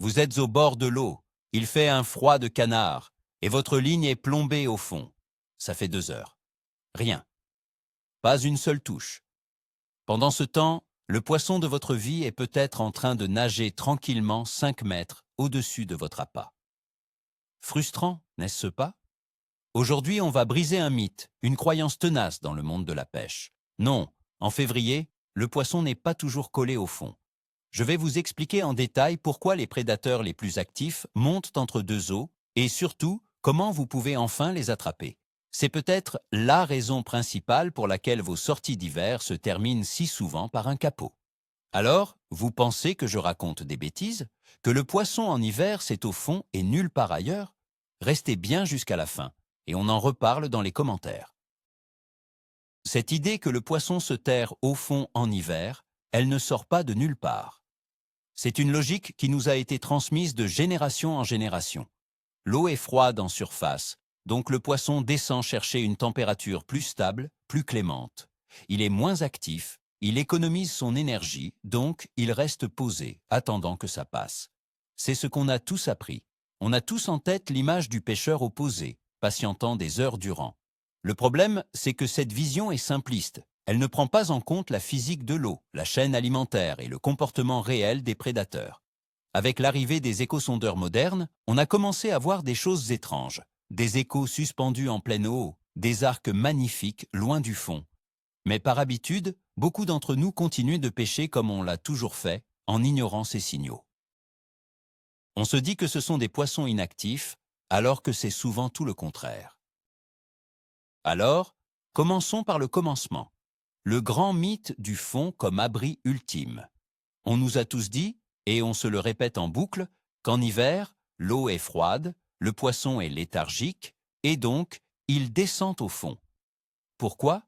Vous êtes au bord de l'eau, il fait un froid de canard, et votre ligne est plombée au fond. Ça fait 2 heures. Rien. Pas une seule touche. Pendant ce temps, le poisson de votre vie est peut-être en train de nager tranquillement 5 mètres au-dessus de votre appât. Frustrant, n'est-ce pas? Aujourd'hui, on va briser un mythe, une croyance tenace dans le monde de la pêche. Non, en février, le poisson n'est pas toujours collé au fond. Je vais vous expliquer en détail pourquoi les prédateurs les plus actifs montent entre deux eaux et surtout comment vous pouvez enfin les attraper. C'est peut-être la raison principale pour laquelle vos sorties d'hiver se terminent si souvent par un capot. Alors, vous pensez que je raconte des bêtises? Que le poisson en hiver c'est au fond et nulle part ailleurs? Restez bien jusqu'à la fin et on en reparle dans les commentaires. Cette idée que le poisson se terre au fond en hiver, elle ne sort pas de nulle part. C'est une logique qui nous a été transmise de génération en génération. L'eau est froide en surface, donc le poisson descend chercher une température plus stable, plus clémente. Il est moins actif, il économise son énergie, donc il reste posé, attendant que ça passe. C'est ce qu'on a tous appris. On a tous en tête l'image du pêcheur opposé, patientant des heures durant. Le problème, c'est que cette vision est simpliste. Elle ne prend pas en compte la physique de l'eau, la chaîne alimentaire et le comportement réel des prédateurs. Avec l'arrivée des échosondeurs modernes, on a commencé à voir des choses étranges. Des échos suspendus en pleine eau, des arcs magnifiques loin du fond. Mais par habitude, beaucoup d'entre nous continuent de pêcher comme on l'a toujours fait, en ignorant ces signaux. On se dit que ce sont des poissons inactifs, alors que c'est souvent tout le contraire. Alors, commençons par le commencement. Le grand mythe du fond comme abri ultime. On nous a tous dit, et on se le répète en boucle, qu'en hiver, l'eau est froide, le poisson est léthargique, et donc, il descend au fond. Pourquoi?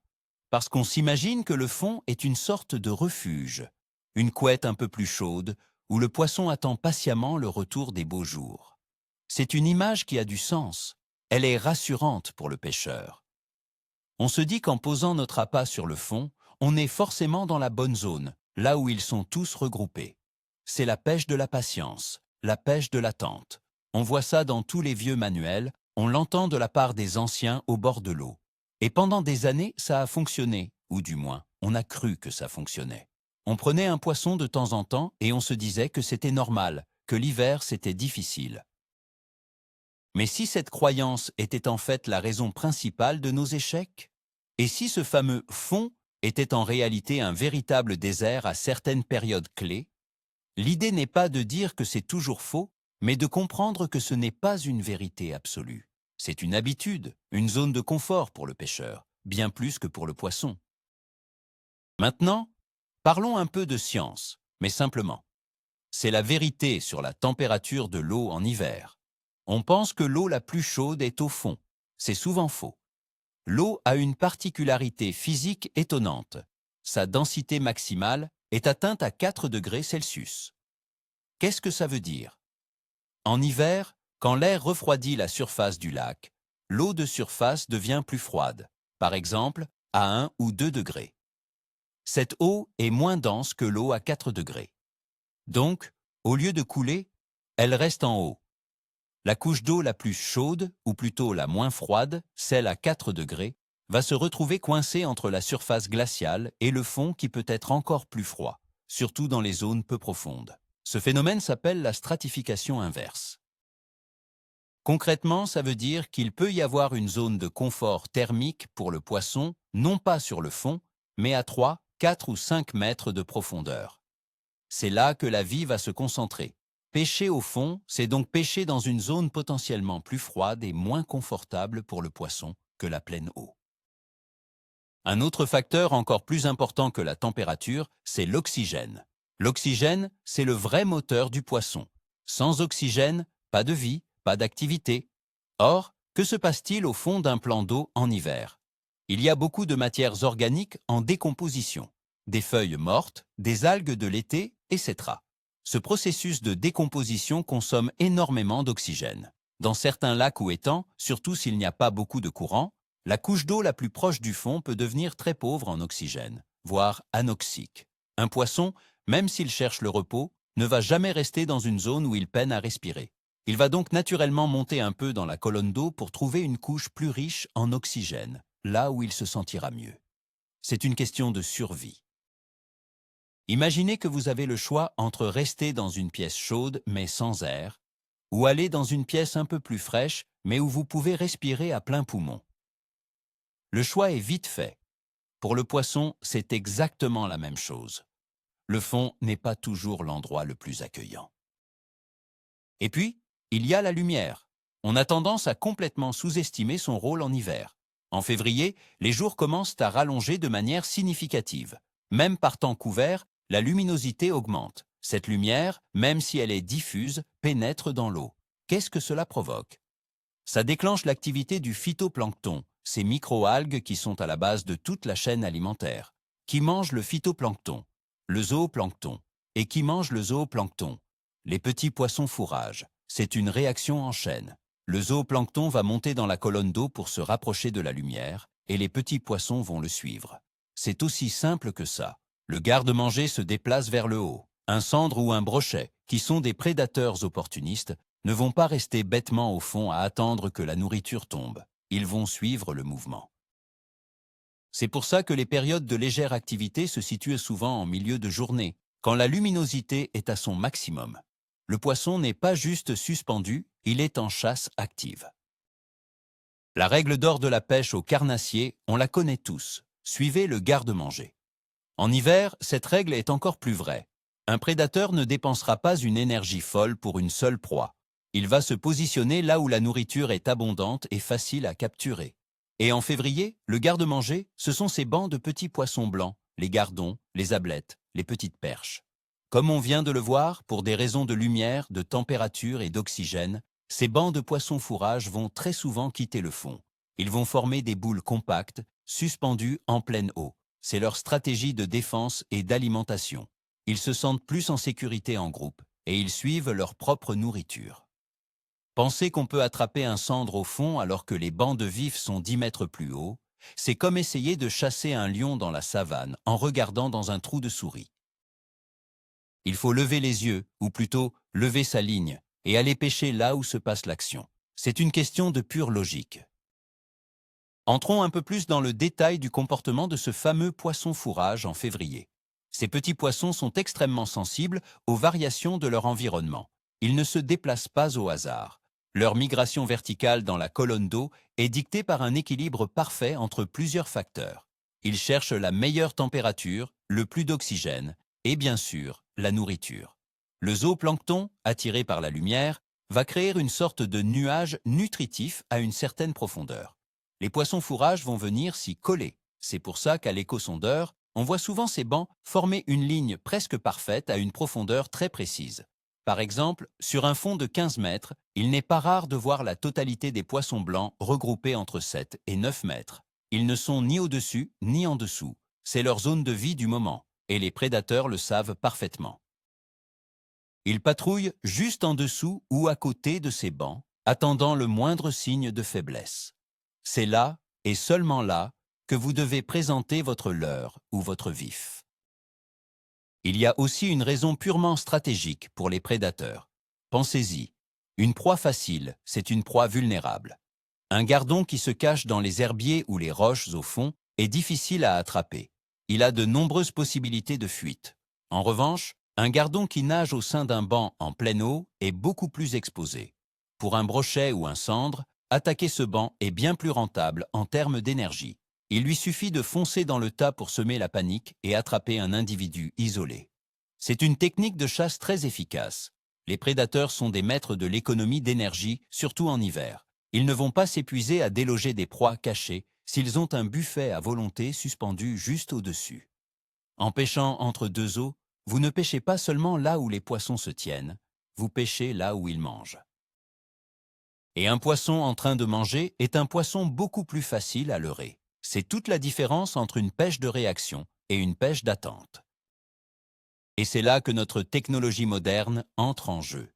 Parce qu'on s'imagine que le fond est une sorte de refuge, une couette un peu plus chaude, où le poisson attend patiemment le retour des beaux jours. C'est une image qui a du sens, elle est rassurante pour le pêcheur. On se dit qu'en posant notre appât sur le fond, on est forcément dans la bonne zone, là où ils sont tous regroupés. C'est la pêche de la patience, la pêche de l'attente. On voit ça dans tous les vieux manuels, on l'entend de la part des anciens au bord de l'eau. Et pendant des années, ça a fonctionné, ou du moins, on a cru que ça fonctionnait. On prenait un poisson de temps en temps et on se disait que c'était normal, que l'hiver c'était difficile. Mais si cette croyance était en fait la raison principale de nos échecs? Et si ce fameux fond était en réalité un véritable désert à certaines périodes clés? L'idée n'est pas de dire que c'est toujours faux, mais de comprendre que ce n'est pas une vérité absolue. C'est une habitude, une zone de confort pour le pêcheur, bien plus que pour le poisson. Maintenant, parlons un peu de science, mais simplement. C'est la vérité sur la température de l'eau en hiver. On pense que l'eau la plus chaude est au fond. C'est souvent faux. L'eau a une particularité physique étonnante. Sa densité maximale est atteinte à 4 degrés Celsius. Qu'est-ce que ça veut dire? En hiver, quand l'air refroidit la surface du lac, l'eau de surface devient plus froide, par exemple à 1 ou 2 degrés. Cette eau est moins dense que l'eau à 4 degrés. Donc, au lieu de couler, elle reste en haut. La couche d'eau la plus chaude, ou plutôt la moins froide, celle à 4 degrés, va se retrouver coincée entre la surface glaciale et le fond qui peut être encore plus froid, surtout dans les zones peu profondes. Ce phénomène s'appelle la stratification inverse. Concrètement, ça veut dire qu'il peut y avoir une zone de confort thermique pour le poisson, non pas sur le fond, mais à 3, 4 ou 5 mètres de profondeur. C'est là que la vie va se concentrer. Pêcher au fond, c'est donc pêcher dans une zone potentiellement plus froide et moins confortable pour le poisson que la pleine eau. Un autre facteur encore plus important que la température, c'est l'oxygène. L'oxygène, c'est le vrai moteur du poisson. Sans oxygène, pas de vie, pas d'activité. Or, que se passe-t-il au fond d'un plan d'eau en hiver? Il y a beaucoup de matières organiques en décomposition. Des feuilles mortes, des algues de l'été, etc. Ce processus de décomposition consomme énormément d'oxygène. Dans certains lacs ou étangs, surtout s'il n'y a pas beaucoup de courant, la couche d'eau la plus proche du fond peut devenir très pauvre en oxygène, voire anoxique. Un poisson, même s'il cherche le repos, ne va jamais rester dans une zone où il peine à respirer. Il va donc naturellement monter un peu dans la colonne d'eau pour trouver une couche plus riche en oxygène, là où il se sentira mieux. C'est une question de survie. Imaginez que vous avez le choix entre rester dans une pièce chaude mais sans air, ou aller dans une pièce un peu plus fraîche mais où vous pouvez respirer à plein poumon. Le choix est vite fait. Pour le poisson, c'est exactement la même chose. Le fond n'est pas toujours l'endroit le plus accueillant. Et puis, il y a la lumière. On a tendance à complètement sous-estimer son rôle en hiver. En février, les jours commencent à rallonger de manière significative. Même par temps couvert, la luminosité augmente. Cette lumière, même si elle est diffuse, pénètre dans l'eau. Qu'est-ce que cela provoque? Ça déclenche l'activité du phytoplancton, ces microalgues qui sont à la base de toute la chaîne alimentaire. Qui mange le phytoplancton? Le zooplancton. Et qui mange le zooplancton? Les petits poissons fourrages. C'est une réaction en chaîne. Le zooplancton va monter dans la colonne d'eau pour se rapprocher de la lumière, et les petits poissons vont le suivre. C'est aussi simple que ça. Le garde-manger se déplace vers le haut. Un sandre ou un brochet, qui sont des prédateurs opportunistes, ne vont pas rester bêtement au fond à attendre que la nourriture tombe. Ils vont suivre le mouvement. C'est pour ça que les périodes de légère activité se situent souvent en milieu de journée, quand la luminosité est à son maximum. Le poisson n'est pas juste suspendu, il est en chasse active. La règle d'or de la pêche au carnassier, on la connaît tous. Suivez le garde-manger. En hiver, cette règle est encore plus vraie. Un prédateur ne dépensera pas une énergie folle pour une seule proie. Il va se positionner là où la nourriture est abondante et facile à capturer. Et en février, le garde-manger, ce sont ces bancs de petits poissons blancs, les gardons, les ablettes, les petites perches. Comme on vient de le voir, pour des raisons de lumière, de température et d'oxygène, ces bancs de poissons fourrage vont très souvent quitter le fond. Ils vont former des boules compactes, suspendues en pleine eau. C'est leur stratégie de défense et d'alimentation. Ils se sentent plus en sécurité en groupe et ils suivent leur propre nourriture. Penser qu'on peut attraper un sandre au fond alors que les bancs de vif sont 10 mètres plus haut, c'est comme essayer de chasser un lion dans la savane en regardant dans un trou de souris. Il faut lever les yeux, ou plutôt lever sa ligne, et aller pêcher là où se passe l'action. C'est une question de pure logique. Entrons un peu plus dans le détail du comportement de ce fameux poisson fourrage en février. Ces petits poissons sont extrêmement sensibles aux variations de leur environnement. Ils ne se déplacent pas au hasard. Leur migration verticale dans la colonne d'eau est dictée par un équilibre parfait entre plusieurs facteurs. Ils cherchent la meilleure température, le plus d'oxygène, et bien sûr, la nourriture. Le zooplancton, attiré par la lumière, va créer une sorte de nuage nutritif à une certaine profondeur. Les poissons fourrages vont venir s'y coller. C'est pour ça qu'à l'échosondeur, on voit souvent ces bancs former une ligne presque parfaite à une profondeur très précise. Par exemple, sur un fond de 15 mètres, il n'est pas rare de voir la totalité des poissons blancs regroupés entre 7 et 9 mètres. Ils ne sont ni au-dessus ni en dessous. C'est leur zone de vie du moment, et les prédateurs le savent parfaitement. Ils patrouillent juste en dessous ou à côté de ces bancs, attendant le moindre signe de faiblesse. C'est là, et seulement là, que vous devez présenter votre leurre ou votre vif. Il y a aussi une raison purement stratégique pour les prédateurs. Pensez-y, une proie facile, c'est une proie vulnérable. Un gardon qui se cache dans les herbiers ou les roches au fond est difficile à attraper. Il a de nombreuses possibilités de fuite. En revanche, un gardon qui nage au sein d'un banc en pleine eau est beaucoup plus exposé. Pour un brochet ou un sandre, attaquer ce banc est bien plus rentable en termes d'énergie. Il lui suffit de foncer dans le tas pour semer la panique et attraper un individu isolé. C'est une technique de chasse très efficace. Les prédateurs sont des maîtres de l'économie d'énergie, surtout en hiver. Ils ne vont pas s'épuiser à déloger des proies cachées s'ils ont un buffet à volonté suspendu juste au-dessus. En pêchant entre deux eaux, vous ne pêchez pas seulement là où les poissons se tiennent, vous pêchez là où ils mangent. Et un poisson en train de manger est un poisson beaucoup plus facile à leurrer. C'est toute la différence entre une pêche de réaction et une pêche d'attente. Et c'est là que notre technologie moderne entre en jeu.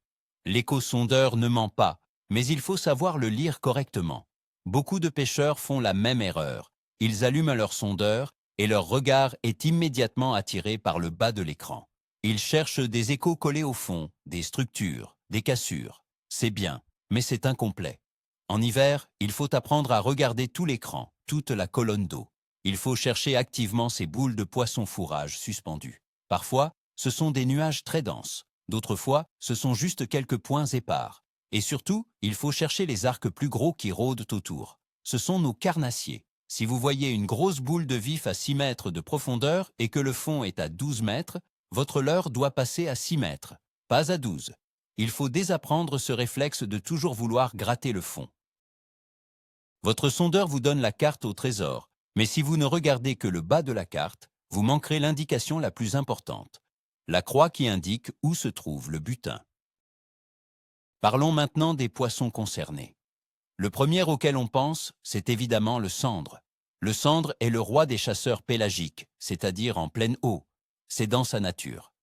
L'échosondeur ne ment pas, mais il faut savoir le lire correctement. Beaucoup de pêcheurs font la même erreur. Ils allument leur sondeur et leur regard est immédiatement attiré par le bas de l'écran. Ils cherchent des échos collés au fond, des structures, des cassures. C'est bien, mais c'est incomplet. En hiver, il faut apprendre à regarder tout l'écran, toute la colonne d'eau. Il faut chercher activement ces boules de poisson fourrage suspendues. Parfois, ce sont des nuages très denses. D'autres fois, ce sont juste quelques points épars. Et surtout, il faut chercher les arcs plus gros qui rôdent autour. Ce sont nos carnassiers. Si vous voyez une grosse boule de vif à 6 mètres de profondeur et que le fond est à 12 mètres, votre leurre doit passer à 6 mètres, pas à 12. Il faut désapprendre ce réflexe de toujours vouloir gratter le fond. Votre sondeur vous donne la carte au trésor, mais si vous ne regardez que le bas de la carte, vous manquerez l'indication la plus importante, la croix qui indique où se trouve le butin. Parlons maintenant des poissons concernés. Le premier auquel on pense, c'est évidemment le sandre. Le sandre est le roi des chasseurs pélagiques, c'est-à-dire en pleine eau. C'est dans sa nature.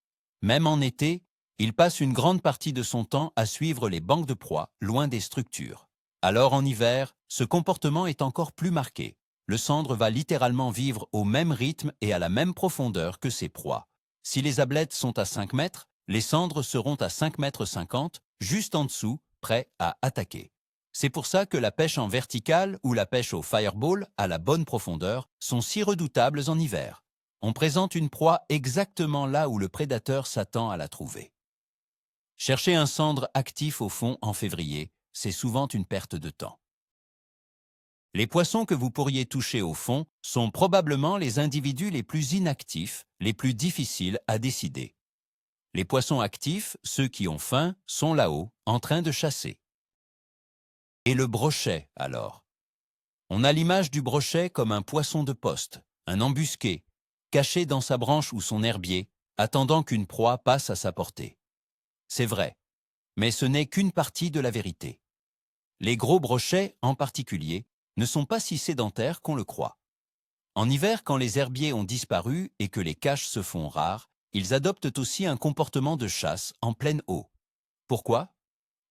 Même en été, il passe une grande partie de son temps à suivre les bancs de proies, loin des structures. Alors en hiver, ce comportement est encore plus marqué. Le sandre va littéralement vivre au même rythme et à la même profondeur que ses proies. Si les ablettes sont à 5 mètres, les sandres seront à 5 mètres 50, juste en dessous, prêts à attaquer. C'est pour ça que la pêche en verticale ou la pêche au fireball à la bonne profondeur sont si redoutables en hiver. On présente une proie exactement là où le prédateur s'attend à la trouver. Chercher un sandre actif au fond en février, c'est souvent une perte de temps. Les poissons que vous pourriez toucher au fond sont probablement les individus les plus inactifs, les plus difficiles à décider. Les poissons actifs, ceux qui ont faim, sont là-haut, en train de chasser. Et le brochet, alors? On a l'image du brochet comme un poisson de poste, un embusqué, caché dans sa branche ou son herbier, attendant qu'une proie passe à sa portée. C'est vrai, mais ce n'est qu'une partie de la vérité. Les gros brochets, en particulier, ne sont pas si sédentaires qu'on le croit. En hiver, quand les herbiers ont disparu et que les caches se font rares, ils adoptent aussi un comportement de chasse en pleine eau. Pourquoi?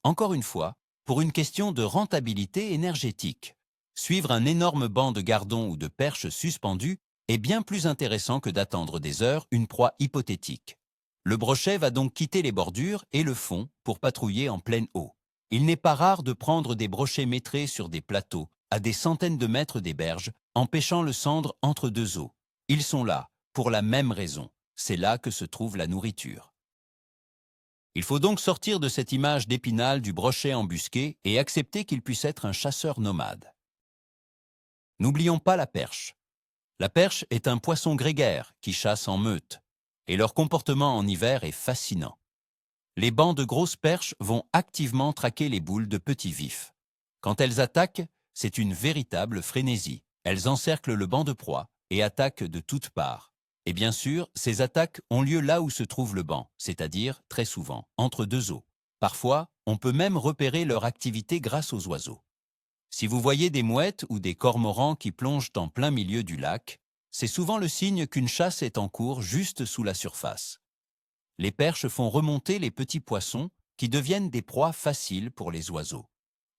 Encore une fois, pour une question de rentabilité énergétique. Suivre un énorme banc de gardons ou de perches suspendues est bien plus intéressant que d'attendre des heures une proie hypothétique. Le brochet va donc quitter les bordures et le fond pour patrouiller en pleine eau. Il n'est pas rare de prendre des brochets maîtrés sur des plateaux, à des centaines de mètres des berges, en pêchant le sandre entre deux eaux. Ils sont là, pour la même raison. C'est là que se trouve la nourriture. Il faut donc sortir de cette image d'Épinal du brochet embusqué et accepter qu'il puisse être un chasseur nomade. N'oublions pas la perche. La perche est un poisson grégaire qui chasse en meute, et leur comportement en hiver est fascinant. Les bancs de grosses perches vont activement traquer les boules de petits vifs. Quand elles attaquent, c'est une véritable frénésie. Elles encerclent le banc de proie et attaquent de toutes parts. Et bien sûr, ces attaques ont lieu là où se trouve le banc, c'est-à-dire, très souvent, entre deux eaux. Parfois, on peut même repérer leur activité grâce aux oiseaux. Si vous voyez des mouettes ou des cormorans qui plongent en plein milieu du lac, c'est souvent le signe qu'une chasse est en cours juste sous la surface. Les perches font remonter les petits poissons qui deviennent des proies faciles pour les oiseaux.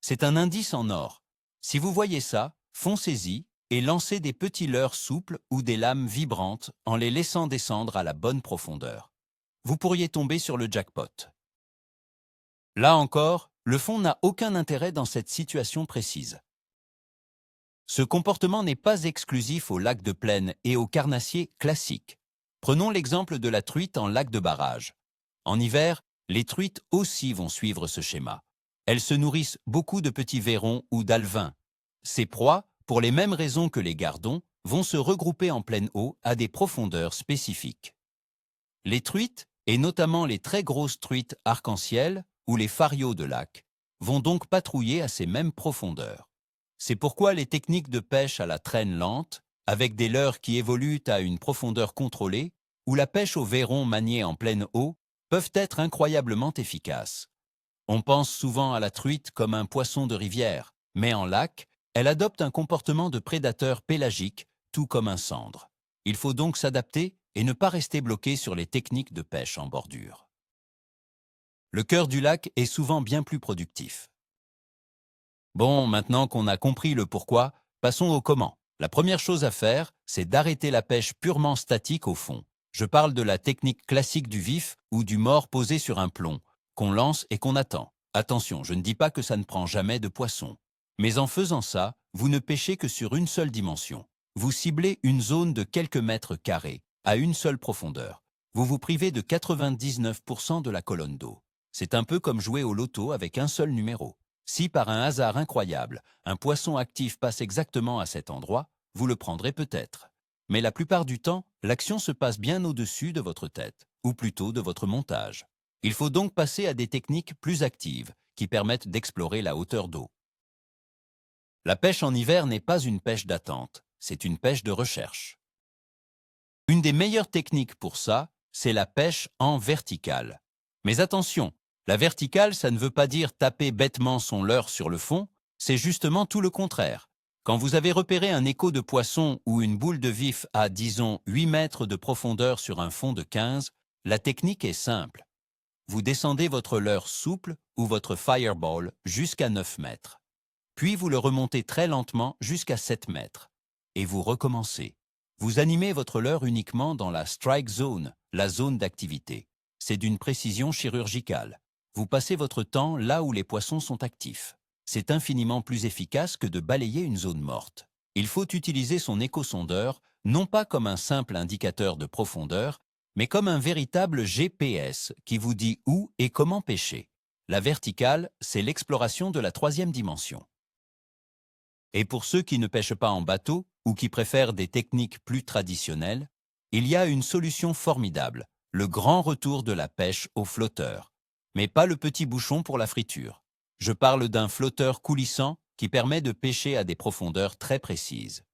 C'est un indice en or. Si vous voyez ça, foncez-y et lancez des petits leurres souples ou des lames vibrantes en les laissant descendre à la bonne profondeur. Vous pourriez tomber sur le jackpot. Là encore, le fond n'a aucun intérêt dans cette situation précise. Ce comportement n'est pas exclusif aux lacs de plaine et aux carnassiers classiques. Prenons l'exemple de la truite en lac de barrage. En hiver, les truites aussi vont suivre ce schéma. Elles se nourrissent beaucoup de petits vairons ou d'alevins. Ces proies, pour les mêmes raisons que les gardons, vont se regrouper en pleine eau à des profondeurs spécifiques. Les truites, et notamment les très grosses truites arc-en-ciel ou les farios de lac, vont donc patrouiller à ces mêmes profondeurs. C'est pourquoi les techniques de pêche à la traîne lente, avec des leurres qui évoluent à une profondeur contrôlée, ou la pêche au vairon maniée en pleine eau, peuvent être incroyablement efficaces. On pense souvent à la truite comme un poisson de rivière, mais en lac, elle adopte un comportement de prédateur pélagique, tout comme un sandre. Il faut donc s'adapter et ne pas rester bloqué sur les techniques de pêche en bordure. Le cœur du lac est souvent bien plus productif. Bon, maintenant qu'on a compris le pourquoi, passons au comment. La première chose à faire, c'est d'arrêter la pêche purement statique au fond. Je parle de la technique classique du vif ou du mort posé sur un plomb, qu'on lance et qu'on attend. Attention, je ne dis pas que ça ne prend jamais de poisson. Mais en faisant ça, vous ne pêchez que sur une seule dimension. Vous ciblez une zone de quelques mètres carrés, à une seule profondeur. Vous vous privez de 99% de la colonne d'eau. C'est un peu comme jouer au loto avec un seul numéro. Si par un hasard incroyable, un poisson actif passe exactement à cet endroit, vous le prendrez peut-être. Mais la plupart du temps, l'action se passe bien au-dessus de votre tête, ou plutôt de votre montage. Il faut donc passer à des techniques plus actives, qui permettent d'explorer la hauteur d'eau. La pêche en hiver n'est pas une pêche d'attente, c'est une pêche de recherche. Une des meilleures techniques pour ça, c'est la pêche en verticale. Mais attention, la verticale, ça ne veut pas dire taper bêtement son leurre sur le fond, c'est justement tout le contraire. Quand vous avez repéré un écho de poisson ou une boule de vif à, disons, 8 mètres de profondeur sur un fond de 15, la technique est simple. Vous descendez votre leurre souple ou votre fireball jusqu'à 9 mètres. Puis vous le remontez très lentement jusqu'à 7 mètres. Et vous recommencez. Vous animez votre leurre uniquement dans la strike zone, la zone d'activité. C'est d'une précision chirurgicale. Vous passez votre temps là où les poissons sont actifs. C'est infiniment plus efficace que de balayer une zone morte. Il faut utiliser son échosondeur, non pas comme un simple indicateur de profondeur, mais comme un véritable GPS qui vous dit où et comment pêcher. La verticale, c'est l'exploration de la troisième dimension. Et pour ceux qui ne pêchent pas en bateau ou qui préfèrent des techniques plus traditionnelles, il y a une solution formidable, le grand retour de la pêche au flotteur. Mais pas le petit bouchon pour la friture. Je parle d'un flotteur coulissant qui permet de pêcher à des profondeurs très précises.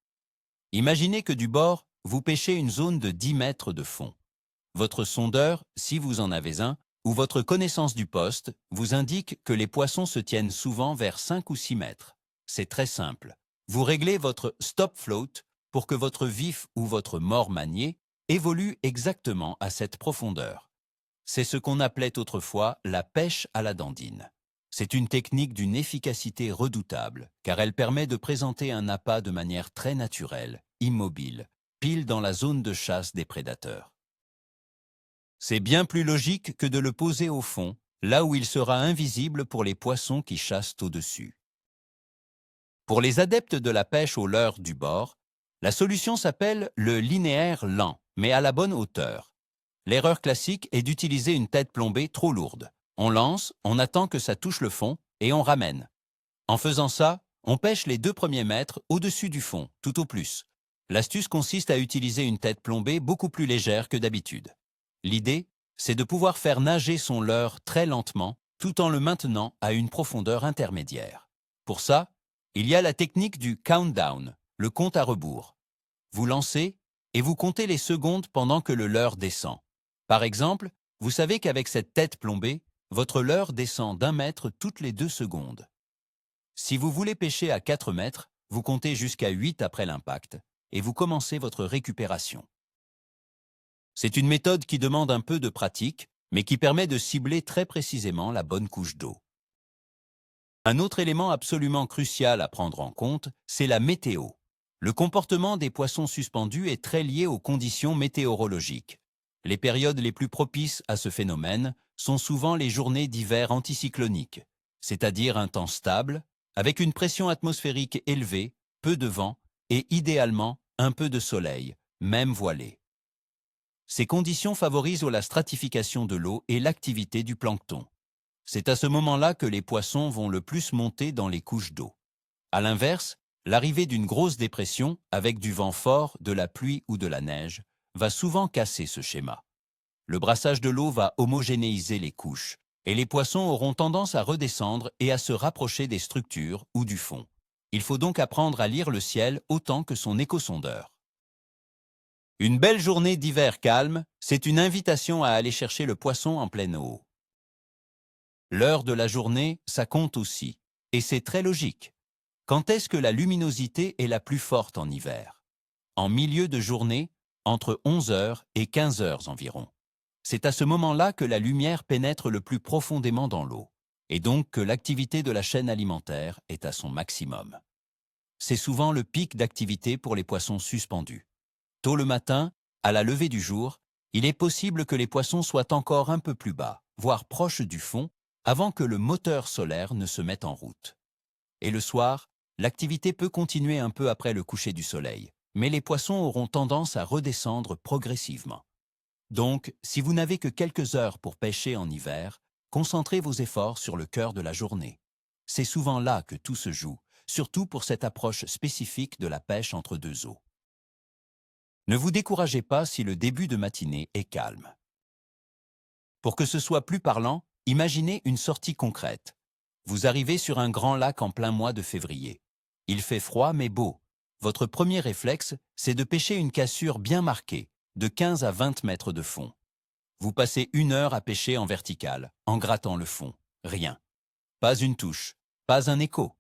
Imaginez que du bord, vous pêchez une zone de 10 mètres de fond. Votre sondeur, si vous en avez un, ou votre connaissance du poste, vous indique que les poissons se tiennent souvent vers 5 ou 6 mètres. C'est très simple. Vous réglez votre stop float pour que votre vif ou votre mort manié évolue exactement à cette profondeur. C'est ce qu'on appelait autrefois la pêche à la dandine. C'est une technique d'une efficacité redoutable, car elle permet de présenter un appât de manière très naturelle, immobile, pile dans la zone de chasse des prédateurs. C'est bien plus logique que de le poser au fond, là où il sera invisible pour les poissons qui chassent au-dessus. Pour les adeptes de la pêche au leurre du bord, la solution s'appelle le linéaire lent, mais à la bonne hauteur. L'erreur classique est d'utiliser une tête plombée trop lourde. On lance, on attend que ça touche le fond et on ramène. En faisant ça, on pêche les 2 premiers mètres au-dessus du fond, tout au plus. L'astuce consiste à utiliser une tête plombée beaucoup plus légère que d'habitude. L'idée, c'est de pouvoir faire nager son leurre très lentement tout en le maintenant à une profondeur intermédiaire. Pour ça, il y a la technique du countdown, le compte à rebours. Vous lancez et vous comptez les secondes pendant que le leurre descend. Par exemple, vous savez qu'avec cette tête plombée, votre leurre descend d'1 mètre toutes les 2 secondes. Si vous voulez pêcher à 4 mètres, vous comptez jusqu'à 8 après l'impact et vous commencez votre récupération. C'est une méthode qui demande un peu de pratique, mais qui permet de cibler très précisément la bonne couche d'eau. Un autre élément absolument crucial à prendre en compte, c'est la météo. Le comportement des poissons suspendus est très lié aux conditions météorologiques. Les périodes les plus propices à ce phénomène sont souvent les journées d'hiver anticycloniques, c'est-à-dire un temps stable, avec une pression atmosphérique élevée, peu de vent et idéalement un peu de soleil, même voilé. Ces conditions favorisent la stratification de l'eau et l'activité du plancton. C'est à ce moment-là que les poissons vont le plus monter dans les couches d'eau. À l'inverse, l'arrivée d'une grosse dépression, avec du vent fort, de la pluie ou de la neige, va souvent casser ce schéma. Le brassage de l'eau va homogénéiser les couches, et les poissons auront tendance à redescendre et à se rapprocher des structures ou du fond. Il faut donc apprendre à lire le ciel autant que son échosondeur. Une belle journée d'hiver calme, c'est une invitation à aller chercher le poisson en pleine eau. L'heure de la journée, ça compte aussi, et c'est très logique. Quand est-ce que la luminosité est la plus forte en hiver? En milieu de journée, entre 11 heures et 15 heures environ. C'est à ce moment-là que la lumière pénètre le plus profondément dans l'eau, et donc que l'activité de la chaîne alimentaire est à son maximum. C'est souvent le pic d'activité pour les poissons suspendus. Tôt le matin, à la levée du jour, il est possible que les poissons soient encore un peu plus bas, voire proches du fond, avant que le moteur solaire ne se mette en route. Et le soir, l'activité peut continuer un peu après le coucher du soleil, mais les poissons auront tendance à redescendre progressivement. Donc, si vous n'avez que quelques heures pour pêcher en hiver, concentrez vos efforts sur le cœur de la journée. C'est souvent là que tout se joue, surtout pour cette approche spécifique de la pêche entre deux eaux. Ne vous découragez pas si le début de matinée est calme. Pour que ce soit plus parlant, imaginez une sortie concrète. Vous arrivez sur un grand lac en plein mois de février. Il fait froid mais beau. Votre premier réflexe, c'est de pêcher une cassure bien marquée, de 15 à 20 mètres de fond. Vous passez 1 heure à pêcher en vertical, en grattant le fond. Rien. Pas une touche, pas un écho.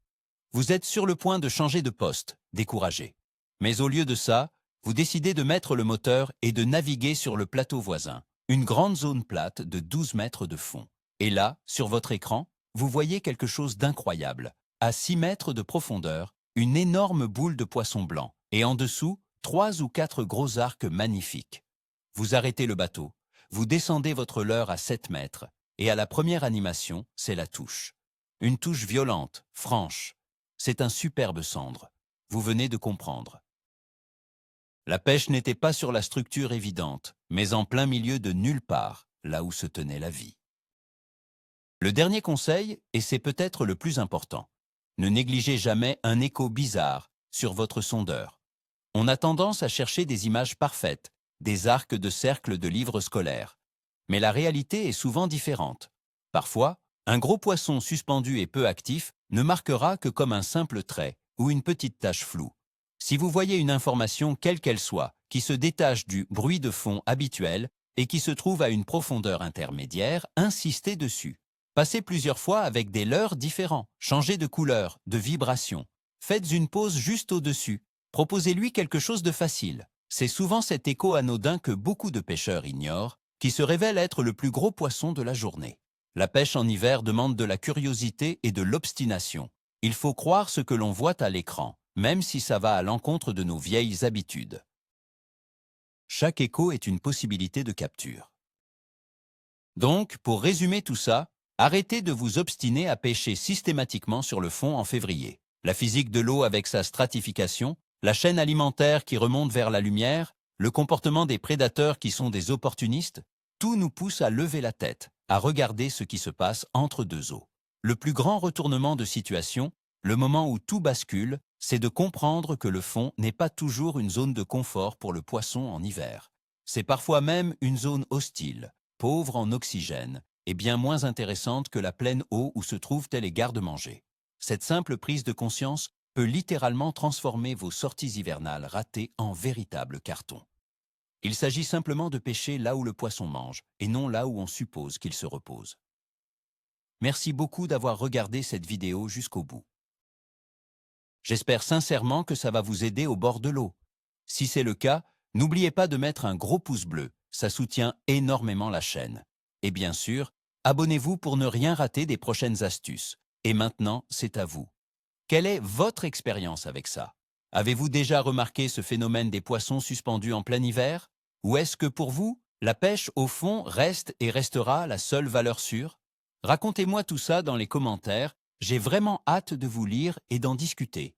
Vous êtes sur le point de changer de poste, découragé. Mais au lieu de ça, vous décidez de mettre le moteur et de naviguer sur le plateau voisin, une grande zone plate de 12 mètres de fond. Et là, sur votre écran, vous voyez quelque chose d'incroyable. À 6 mètres de profondeur, une énorme boule de poisson blanc, et en dessous, 3 ou 4 gros arcs magnifiques. Vous arrêtez le bateau, vous descendez votre leurre à 7 mètres, et à la première animation, c'est la touche. Une touche violente, franche. C'est un superbe cendre. Vous venez de comprendre. La pêche n'était pas sur la structure évidente, mais en plein milieu de nulle part, là où se tenait la vie. Le dernier conseil, et c'est peut-être le plus important, ne négligez jamais un écho bizarre sur votre sondeur. On a tendance à chercher des images parfaites, des arcs de cercle de livres scolaires. Mais la réalité est souvent différente. Parfois, un gros poisson suspendu et peu actif ne marquera que comme un simple trait ou une petite tache floue. Si vous voyez une information quelle qu'elle soit, qui se détache du bruit de fond habituel et qui se trouve à une profondeur intermédiaire, insistez dessus. Passez plusieurs fois avec des leurres différents, changez de couleur, de vibration. Faites une pause juste au-dessus. Proposez-lui quelque chose de facile. C'est souvent cet écho anodin que beaucoup de pêcheurs ignorent, qui se révèle être le plus gros poisson de la journée. La pêche en hiver demande de la curiosité et de l'obstination. Il faut croire ce que l'on voit à l'écran, même si ça va à l'encontre de nos vieilles habitudes. Chaque écho est une possibilité de capture. Donc, pour résumer tout ça, arrêtez de vous obstiner à pêcher systématiquement sur le fond en février. La physique de l'eau avec sa stratification, la chaîne alimentaire qui remonte vers la lumière, le comportement des prédateurs qui sont des opportunistes, tout nous pousse à lever la tête, à regarder ce qui se passe entre deux eaux. Le plus grand retournement de situation, le moment où tout bascule, c'est de comprendre que le fond n'est pas toujours une zone de confort pour le poisson en hiver. C'est parfois même une zone hostile, pauvre en oxygène, et bien moins intéressante que la pleine eau où se trouvent les gardes-manger. Cette simple prise de conscience peut littéralement transformer vos sorties hivernales ratées en véritables cartons. Il s'agit simplement de pêcher là où le poisson mange, et non là où on suppose qu'il se repose. Merci beaucoup d'avoir regardé cette vidéo jusqu'au bout. J'espère sincèrement que ça va vous aider au bord de l'eau. Si c'est le cas, n'oubliez pas de mettre un gros pouce bleu, ça soutient énormément la chaîne. Et bien sûr, abonnez-vous pour ne rien rater des prochaines astuces. Et maintenant, c'est à vous. Quelle est votre expérience avec ça? Avez-vous déjà remarqué ce phénomène des poissons suspendus en plein hiver? Ou est-ce que pour vous, la pêche au fond reste et restera la seule valeur sûre? Racontez-moi tout ça dans les commentaires, j'ai vraiment hâte de vous lire et d'en discuter.